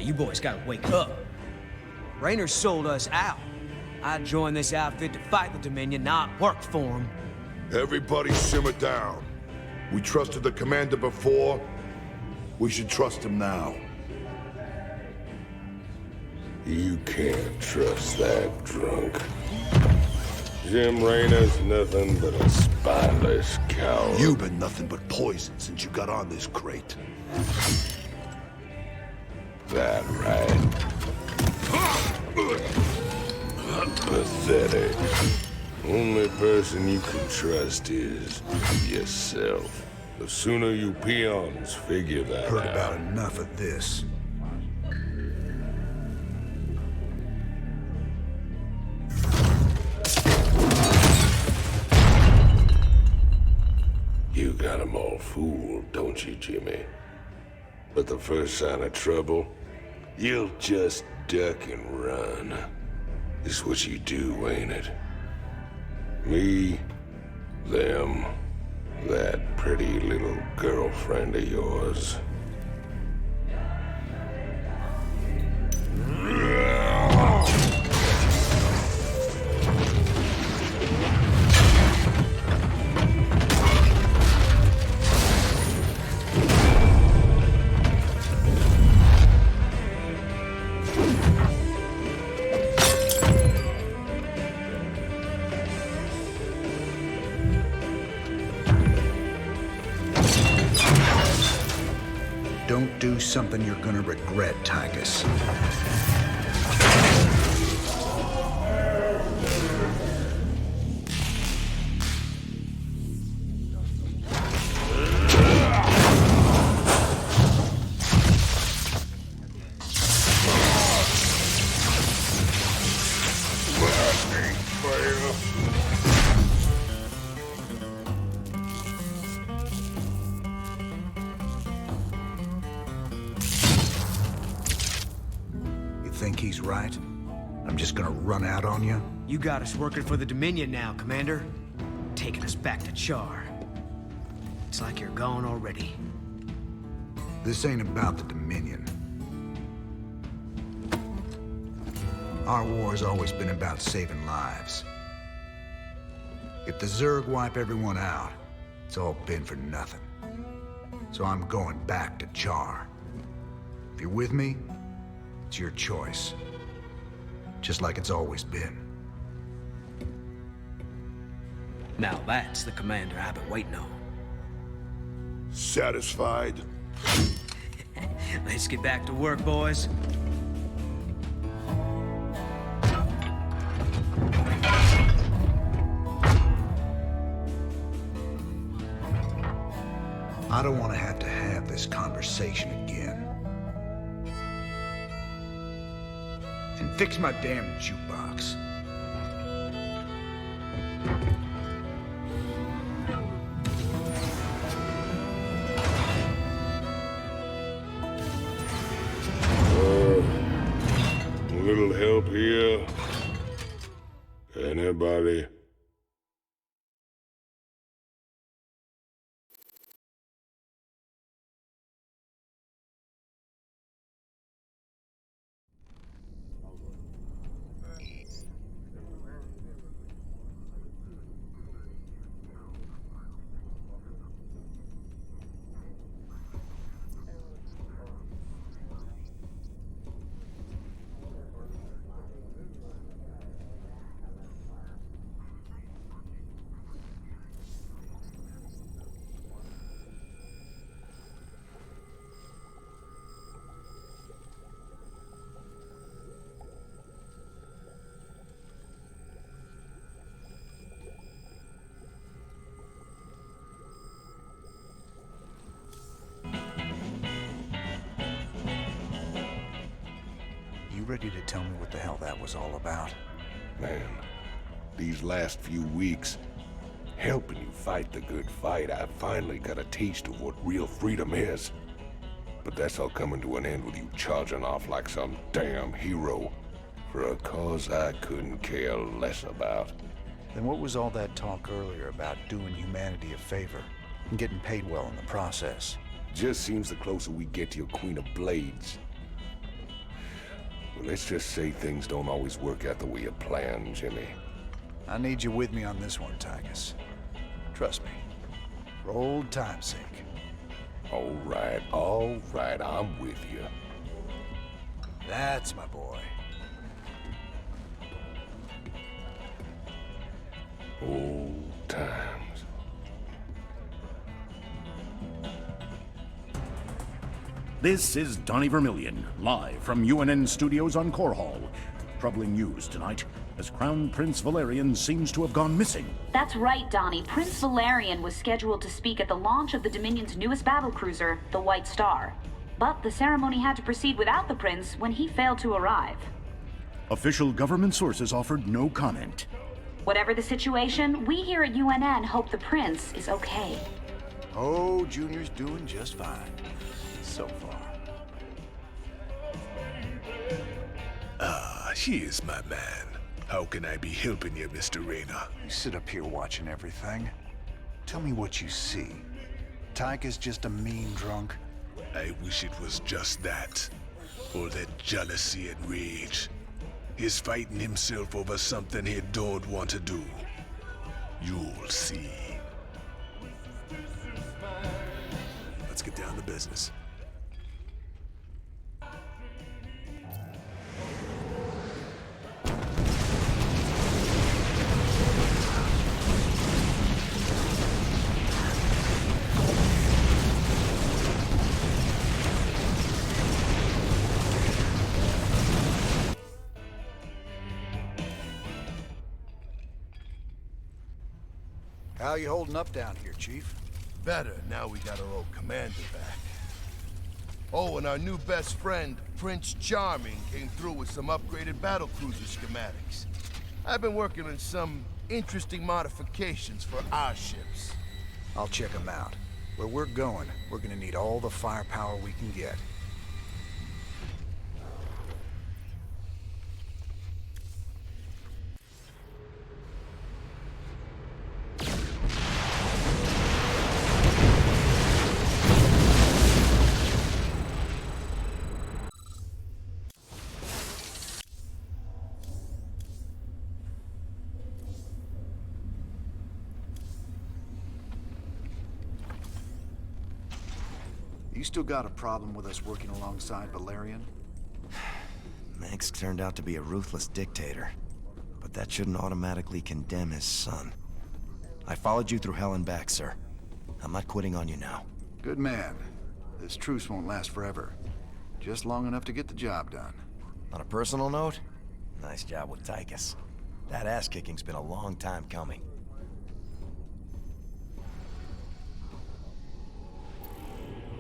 you boys gotta wake up. Raynor sold us out. I joined this outfit to fight the Dominion, not work for him. Everybody simmer down. We trusted the commander before. We should trust him now. You can't trust that drunk. Jim Raynor's nothing but a spineless coward. You've been nothing but poison since you got on this crate. That right? Pathetic. Only person you can trust is yourself. The sooner you peons figure that Heard out. about enough of this. You got 'em all fooled, don't you, Jimmy? But the first sign of trouble, you'll just duck and run. It's what you do, ain't it? Me, them, that pretty little girlfriend of yours. Don't do something you're gonna regret, Tychus. Think he's right? I'm just gonna run out on you? You got us working for the Dominion now, Commander. Taking us back to Char. It's like you're gone already. This ain't about the Dominion. Our war's always been about saving lives. If the Zerg wipe everyone out, it's all been for nothing. So I'm going back to Char. If you're with me, it's your choice. Just like it's always been. Now that's the commander I've been waiting on. Satisfied? Let's get back to work, boys. I don't want to have this conversation again. And fix my damn jukebox. A little help here? Anybody? Ready to tell me what the hell that was all about? Man, these last few weeks, helping you fight the good fight, I finally got a taste of what real freedom is. But that's all coming to an end with you charging off like some damn hero for a cause I couldn't care less about. Then what was all that talk earlier about doing humanity a favor and getting paid well in the process? Just seems the closer we get to your Queen of Blades, let's just say things don't always work out the way you plan, Jimmy. I need you with me on this one, Titus. Trust me. For old time's sake. All right, I'm with you. That's my boy. Old times. This is Donnie Vermillion, live from UNN Studios on Core Hall. Troubling news tonight, as Crown Prince Valerian seems to have gone missing. That's right, Donnie. Prince Valerian was scheduled to speak at the launch of the Dominion's newest battlecruiser, the White Star. But the ceremony had to proceed without the prince when he failed to arrive. Official government sources offered no comment. Whatever the situation, we here at UNN hope the prince is okay. Oh, Junior's doing just fine. So far. Here's my man. How can I be helping you, Mr. Rayner? You sit up here watching everything. Tell me what you see. Tyke is just a mean drunk. I wish it was just that. All that jealousy and rage. He's fighting himself over something he don't want to do. You'll see. Let's get down to business. How you holding up down here, Chief? Better, now we got our old commander back. Oh, and our new best friend, Prince Charming, came through with some upgraded battlecruiser schematics. I've been working on some interesting modifications for our ships. I'll check them out. Where we're going, we're gonna need all the firepower we can get. You still got a problem with us working alongside Valerian? Max turned out to be a ruthless dictator, but that shouldn't automatically condemn his son. I followed you through hell and back, sir. I'm not quitting on you now. Good man. This truce won't last forever. Just long enough to get the job done. On a personal note, nice job with Tychus. That ass-kicking's been a long time coming.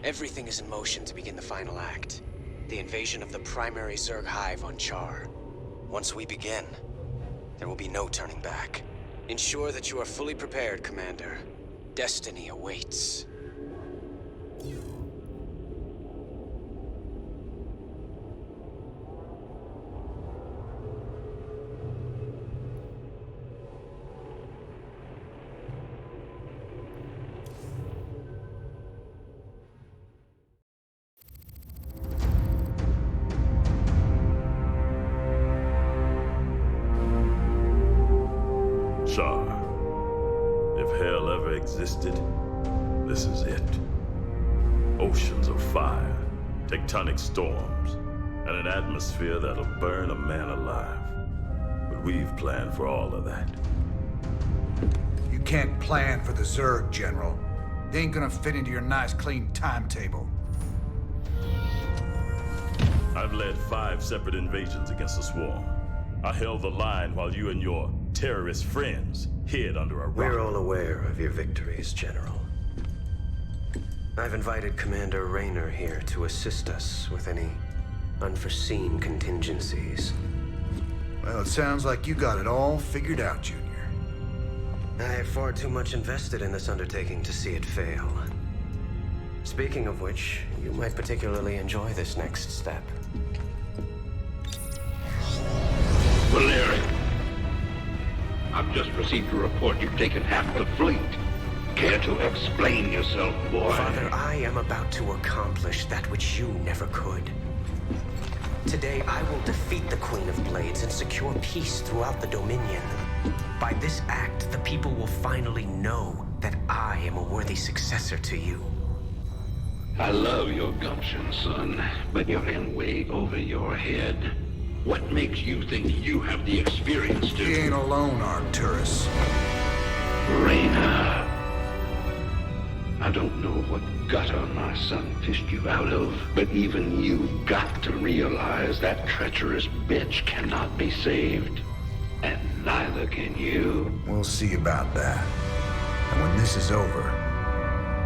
Everything is in motion to begin the final act. The invasion of the primary Zerg hive on Char. Once we begin, there will be no turning back. Ensure that you are fully prepared, Commander. Destiny awaits. Char. If hell ever existed, this is it. Oceans of fire, tectonic storms, and an atmosphere that'll burn a man alive. But we've planned for all of that. You can't plan for the Zerg, General. They ain't gonna fit into your nice, clean timetable. I've led 5 separate invasions against the Swarm. I held the line while you and your terrorist friends hid under a rock. We're all aware of your victories, General. I've invited Commander Rayner here to assist us with any unforeseen contingencies. Well, it sounds like you got it all figured out, Junior. I have far too much invested in this undertaking to see it fail. Speaking of which, you might particularly enjoy this next step. Valerian, I've just received a report you've taken half the fleet. Care to explain yourself, boy? Father, I am about to accomplish that which you never could. Today, I will defeat the Queen of Blades and secure peace throughout the Dominion. By this act, the people will finally know that I am a worthy successor to you. I love your gumption, son, but you're in way over your head. What makes you think you have the experience to... He ain't alone, Arcturus. Reyna. I don't know what gutter my son fished you out of, but even you've got to realize that treacherous bitch cannot be saved. And neither can you. We'll see about that. And when this is over,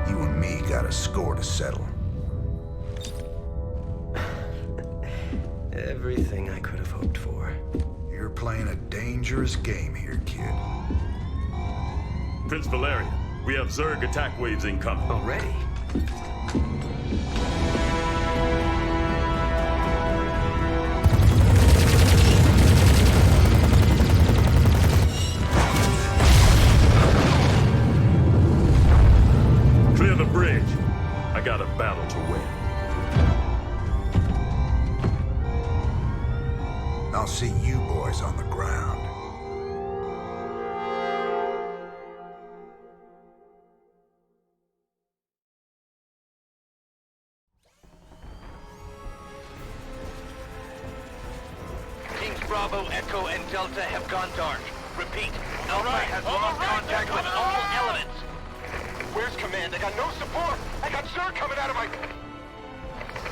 you and me got a score to settle. Everything I could have hoped for. You're playing a dangerous game here, kid. Prince Valerian, we have Zerg attack waves incoming. Already? Clear the bridge. I got a battle to win. I'll see you boys on the ground. Teams Bravo, Echo, and Delta have gone dark. Repeat, Alpha has lost contact with all elements. Where's command? I got no support! I got Zerg coming out of my...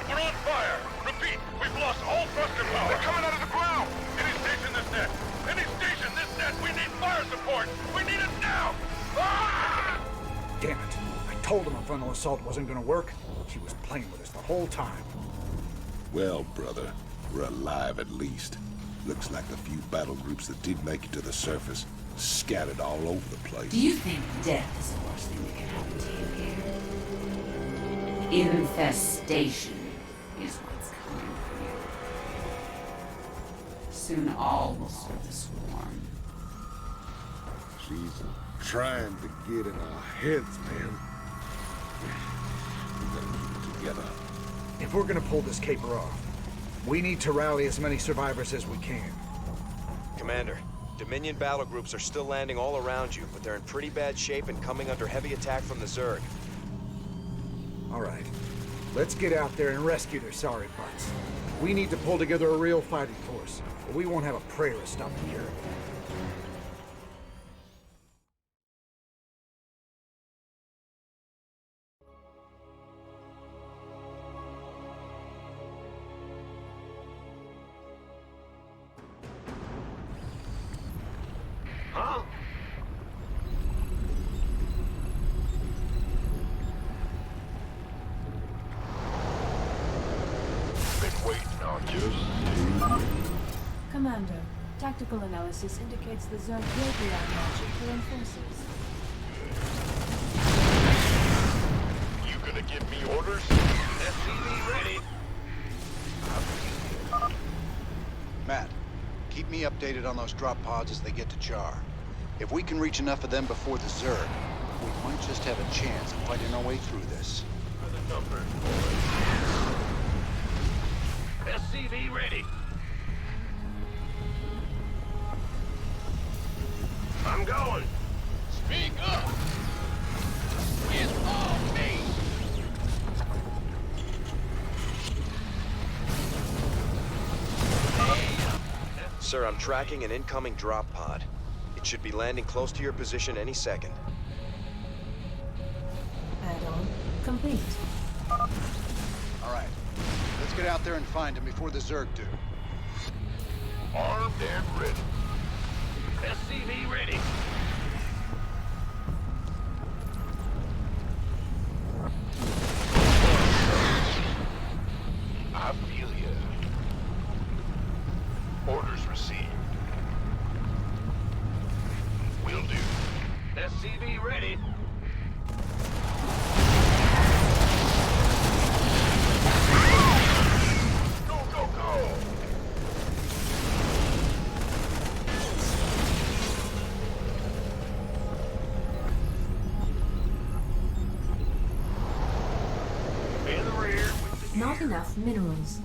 We're on fire! Repeat, we've lost all thruster power! They're coming out of the ground! Any station this net! Any station this net! We need fire support! We need it now! Ah! Damn it. I told him a frontal assault wasn't gonna work. She was playing with us the whole time. Well, brother, we're alive at least. Looks like the few battle groups that did make it to the surface scattered all over the place. Do you think death is the worst thing that can happen to you here? Infestation is what's coming for you. Soon all will serve the swarm. She's trying to get in our heads, man. We gotta keep it together. If we're gonna pull this caper off, we need to rally as many survivors as we can. Commander, Dominion battle groups are still landing all around you, but they're in pretty bad shape and coming under heavy attack from the Zerg. All right. Let's get out there and rescue their sorry butts. We need to pull together a real fighting force, or we won't have a prayer of stopping here. Huh? Been waiting on you. Commander, tactical analysis indicates the Zerg will be outmatching Terran forces. You gonna give me orders? SCV ready. Matt, keep me updated on those drop pods as they get to Char. If we can reach enough of them before the Zerg, we might just have a chance of fighting our way through this. For the numbers, SCV ready. I'm going. Speak up. It's all me. Sir, I'm tracking an incoming drop pod. It should be landing close to your position any second. Add-on complete. All right, let's get out there and find him before the Zerg do. Armed and ready. SCV ready. I feel ya. Orders received. Will do. SCV ready. Go, go, go! Not enough minerals.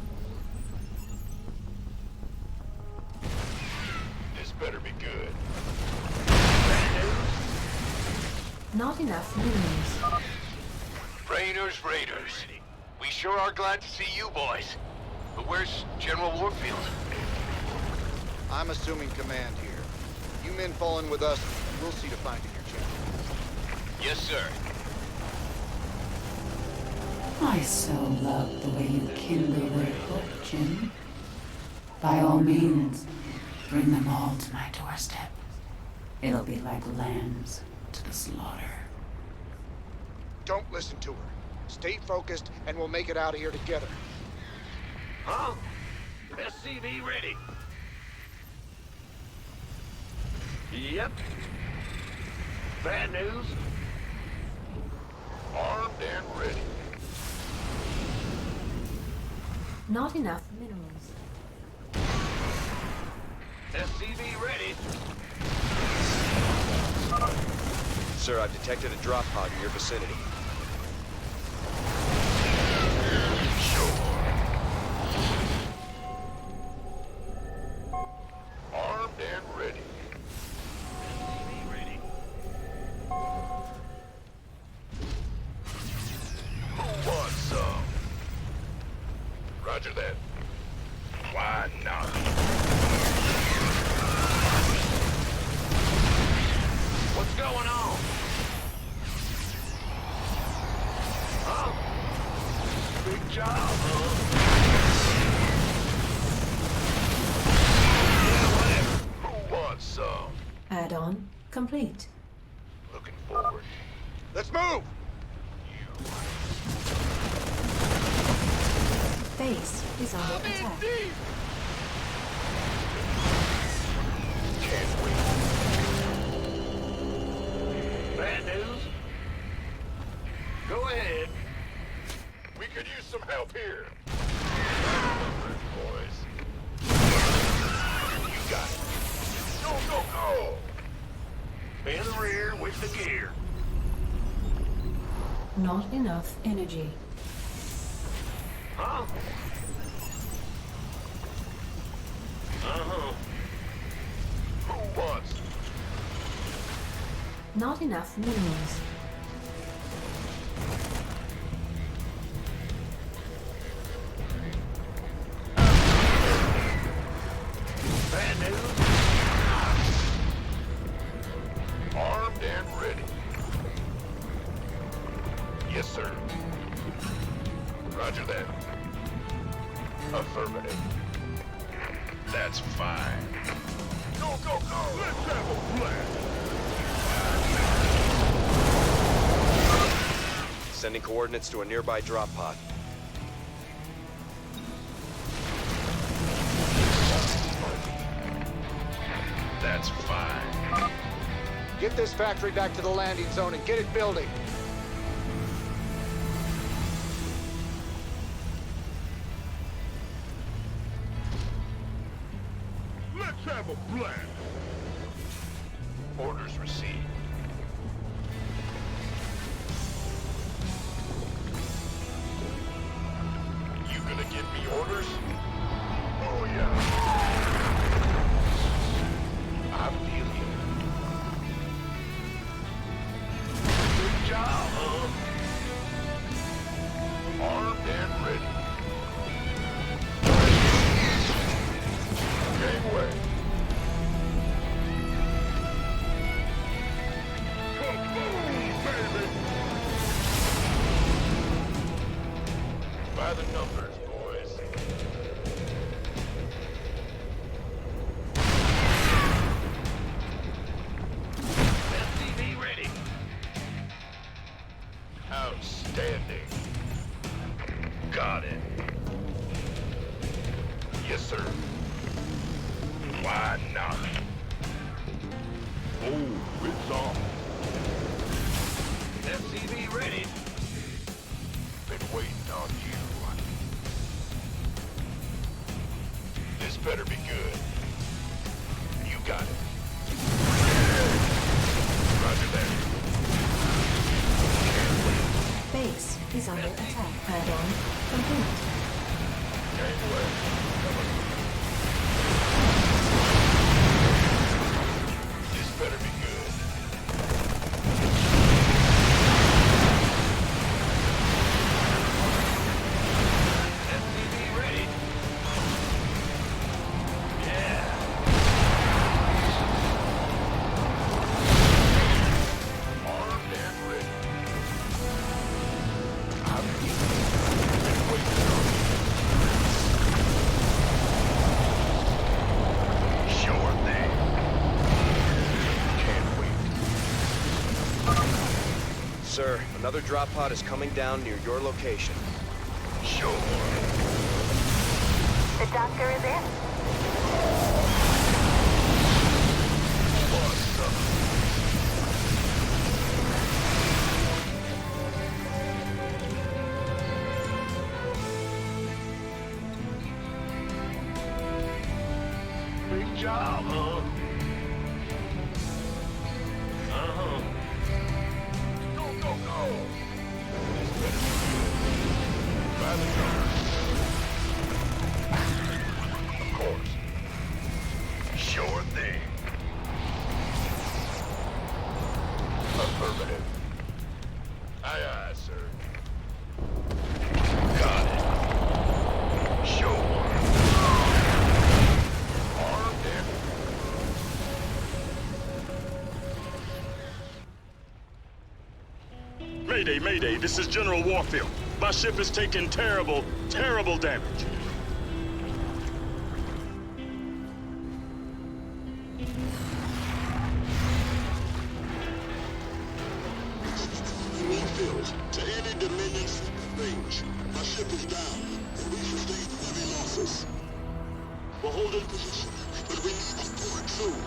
Not enough minerals. Raiders. We sure are glad to see you boys. But where's General Warfield? I'm assuming command here. You men fall in with us, and we'll see to finding your general. Yes, sir. I so love the way you kindle their hope, Jim. By all means, bring them all to my doorstep. It'll be like lambs to the slaughter. Don't listen to her. Stay focused, and we'll make it out of here together. Huh? SCV ready. Yep. Bad news. Armed and ready. Not enough minerals. SCV ready. Sir, I've detected a drop pod in your vicinity. Armed and ready. SCV ready. Who wants some? Roger that. Why not? What's going on? Huh? Big job, huh? Yeah, whatever. Who wants some? Add-on complete. Looking forward. Let's move! Base is under attack. Can't wait. Bad news? Go ahead. We could use some help here. Boys. You got it. Go! In the rear with the gear. Not enough energy. Huh? Uh-huh. Who wants? Not enough minerals. Bad news? Armed and ready. Yes, sir. Roger that. Affirmative. That's fine. Go! Let's have a blast! Sending coordinates to a nearby drop pod. That's fine. Get this factory back to the landing zone and get it building. Let's have a blast! Orders received. You gonna give me orders? Oh yeah. I feel you. Good job, huh? Armed and ready. Gangway. Kaboom, baby! By the numbers, boys. SCV ready. Outstanding. Got it. Yes, sir. Why not? Oh, it's on. SCV ready. Been waiting on you. This better be good. You got it. Roger that. Can't wait. Base is under attack. Add-on complete. Gangway. This better be good. Another drop pod is coming down near your location. Sure. The doctor is in. Big job, huh? Go, go, go! Of course. Sure thing. Affirmative. Aye, aye, sir. Got it. Sure. Armed and... Mayday, Mayday, this is General Warfield. My ship is taking terrible, terrible damage. Warfield, to any Dominion's range. My ship is down, and we sustained heavy losses. We're holding position, but we need support soon.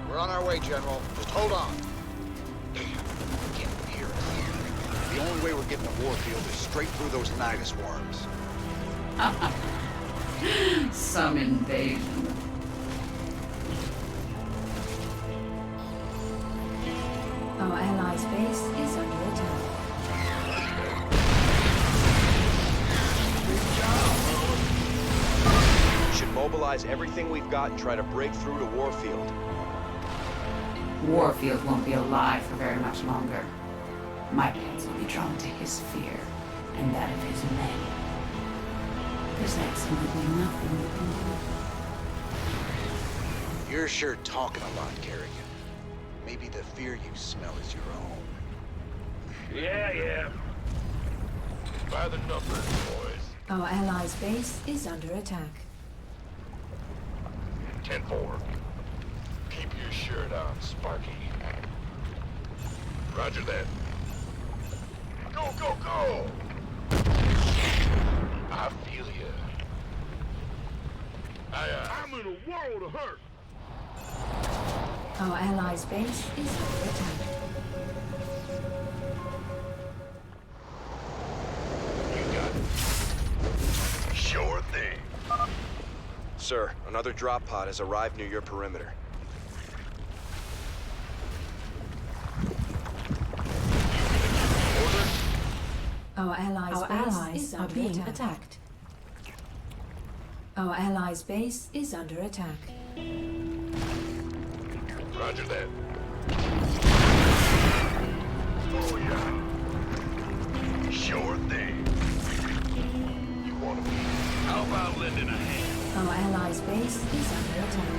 We're on our way, General. Just hold on. Damn, can't hear us. The only way we're getting to Warfield is straight through those Nidus worms. Some invasion. Our allies' base is under attack. We should mobilize everything we've got and try to break through to Warfield. Warfield won't be alive for very much longer. My pens will be drawn to his fear, and that of his men. There's absolutely nothing we can do. You're sure talking a lot, Kerrigan. Maybe the fear you smell is your own. Yeah. By the numbers, boys. Our allies' base is under attack. 10-4. Keep your shirt on, Sparky. Roger that. Go, go, go! I feel ya. I'm in a world of hurt. Our allies' base is under attack. You got it. Sure thing. Sir, another drop pod has arrived near your perimeter. Our allies' are being attacked. Our allies' base is under attack. Roger that. Oh, yeah. Sure thing. You want to be? How about lending a hand? Our allies' base is under attack.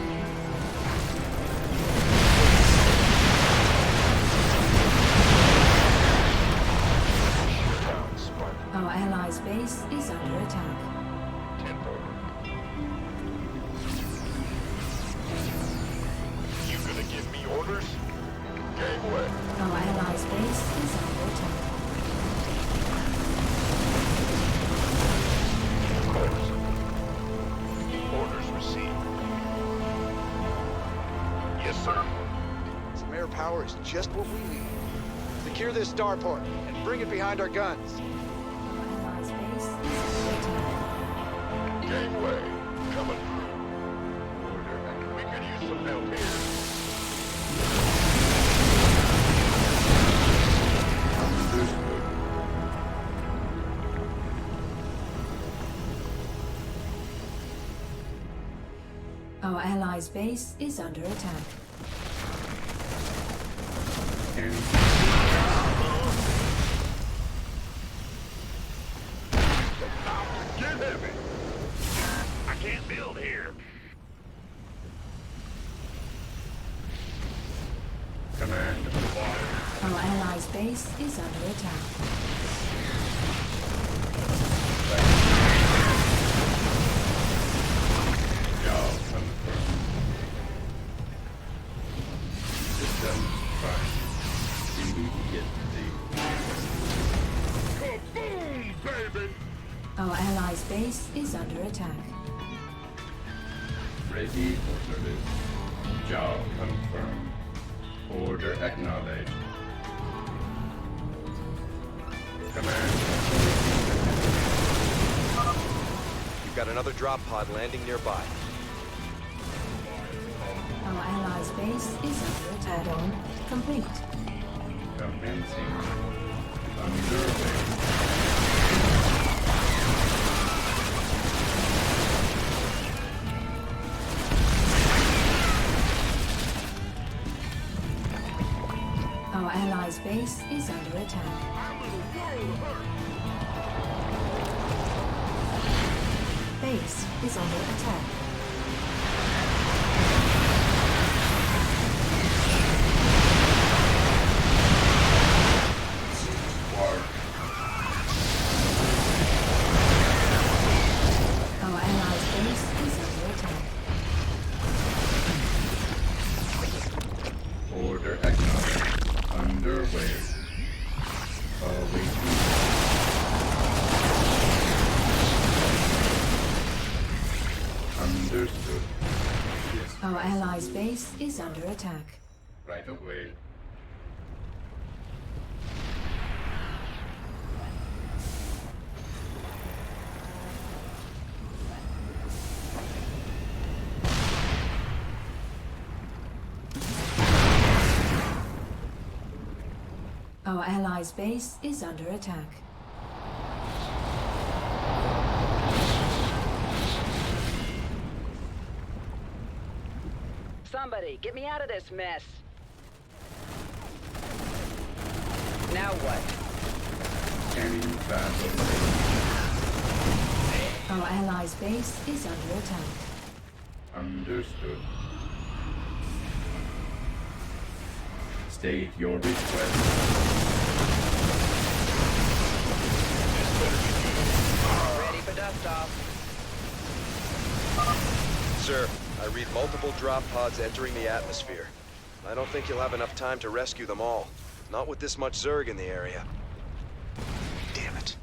Our allies' base is under attack. 10-4. You gonna give me orders? Gangway. Our allies' base is under attack. Of course. Orders received. Yes, sir. Some air power is just what we need. Secure this starport and bring it behind our guns. Gangway, coming through. We could use some help here. Our allies' base is under attack. Get heavy. I can't build here. Command fire. Our allies' base is under attack. System fine. We need to get the Our allies' base is under attack. Ready for service. Job confirmed. Order acknowledged. Command. You've got another drop pod landing nearby. Our allies' base is under attack. Add-on complete. Commencing. Underway. Our allies' base is under attack. Base is under attack. Our allies' base is under attack. Order acknowledged. Underway. Awaiting. Understood. Yes. Our allies' base is under attack. Right away. Our allies' base is under attack. Somebody, get me out of this mess. Now what? Scanning battle. Our allies' base is under attack. Understood. State your request. Ready for dust-off. Sir, I read multiple drop pods entering the atmosphere. I don't think you'll have enough time to rescue them all. Not with this much Zerg in the area. Damn it.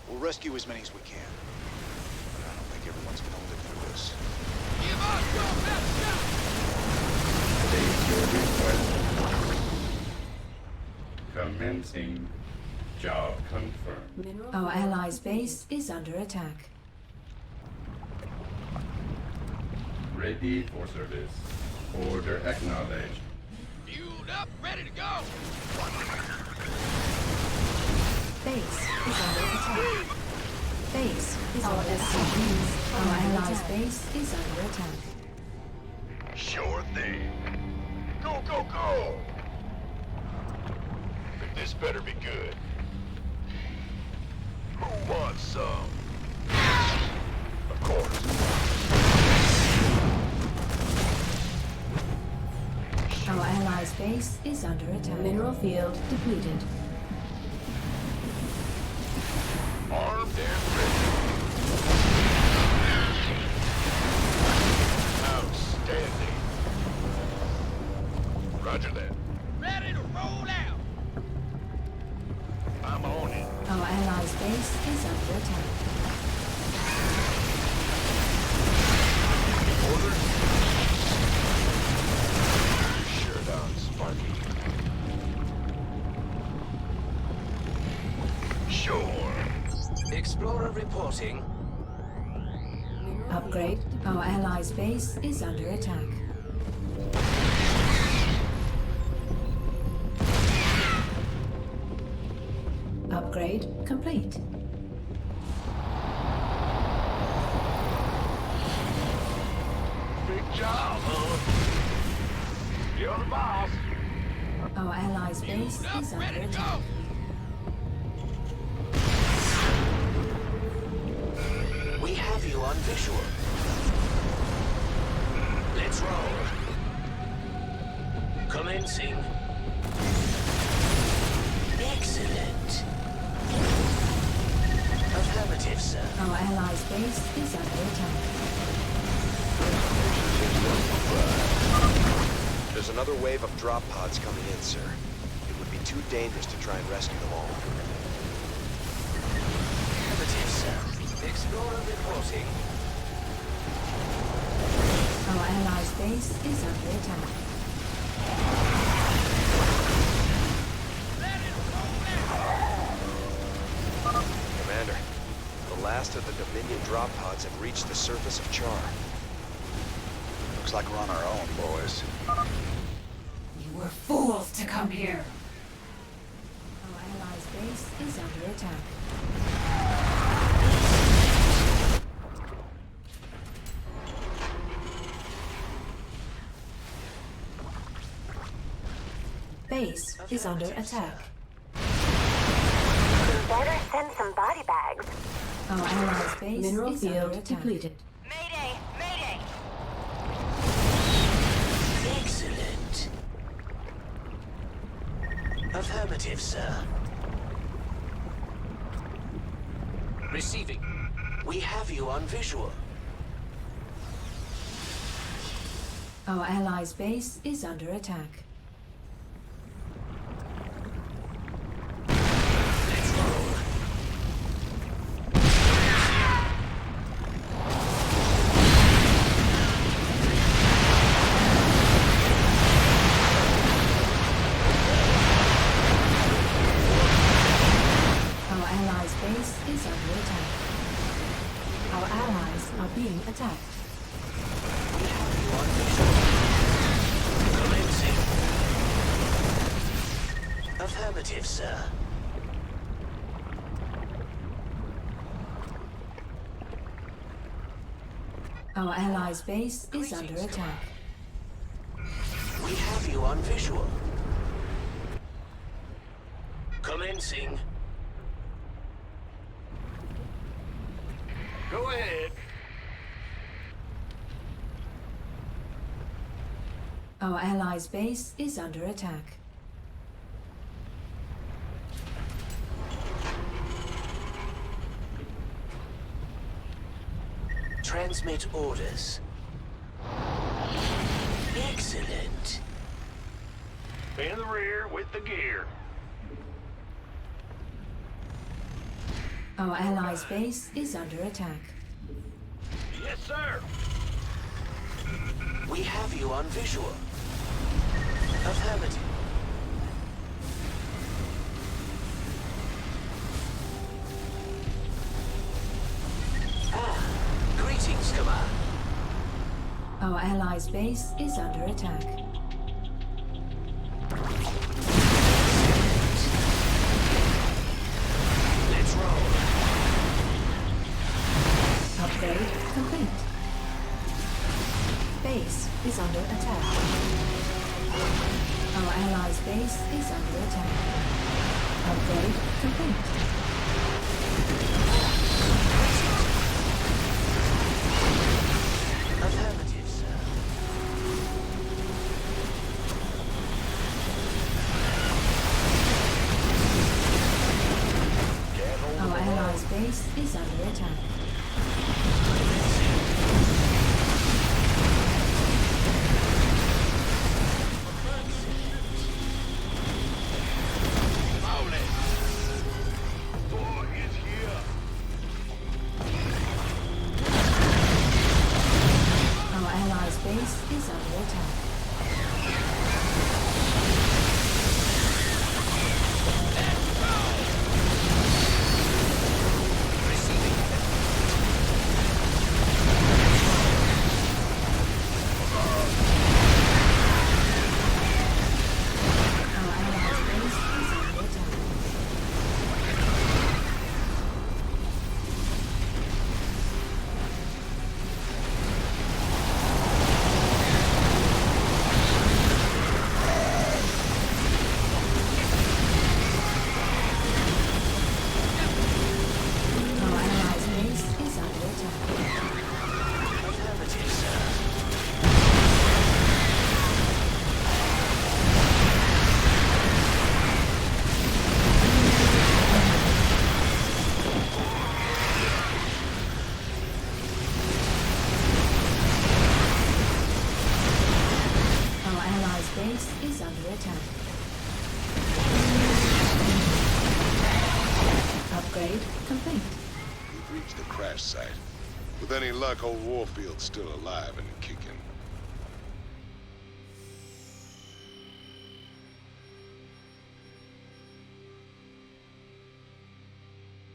We'll rescue as many as we can. But I don't think everyone's gonna live through this. Give us your best shot! State your request. Commencing. Job confirmed. Our allies' base is under attack. Ready for service. Order acknowledged. Fueled up, ready to go! Base is under attack. Base is under attack. Our allies' base is under attack. Sure thing. Go, go, go! This better be good. Who wants some? Of course. Our allies' base is under attack. Mineral field depleted. Armed and ready. Outstanding. Roger that. Ready to roll out! I'm on it. Our allies' base is under attack. Orders? Sure done, Sparky. Sure. Explorer reporting. Upgrade. Our allies' base is under attack. Upgrade complete. Big job, huh? You're the boss. Our allies' base is under attack. We have you on visual. Let's roll. Commencing. Excellent. Affirmative, sir. Our allies' base is under attack. There's another wave of drop pods coming in, sir. It would be too dangerous to try and rescue them all. Affirmative, sir. Explorer reporting. Our allies' base is under attack. Commander, the last of the Dominion drop pods have reached the surface of Char. Looks like we're on our own, boys. You were fools to come here. Our allies' base is under attack. Base is under attack. Better send some body bags. Our allies' base Mineral is field under attack. depleted. Mayday! Mayday! Excellent. Affirmative, sir. Receiving. We have you on visual. Our allies' base is under attack. Let's roll. Our allies' base is under attack. Our allies are being attacked. We have you on visual. Commencing. Affirmative, sir. Our allies' base is under attack. We have you on visual. Commencing. Go ahead. Our allies' base is under attack. Transmit orders. Excellent. In the rear with the gear. Our allies' base is under attack. Yes, sir. We have you on visual. Affirmative. Greetings, Command. Our allies' base is under attack. Let's roll. Upgrade complete. Base is under attack. Our allies' base is under attack. Upgrade complete. Affirmative, sir. Our allies' base is under attack. Our allies' base is under attack. Our allies' base is under attack. Our allies' base is under attack. Affirmative, sir. Our allies' base is under attack. Upgrade complete. reach the crash site. With any luck, old Warfield's still alive and kicking.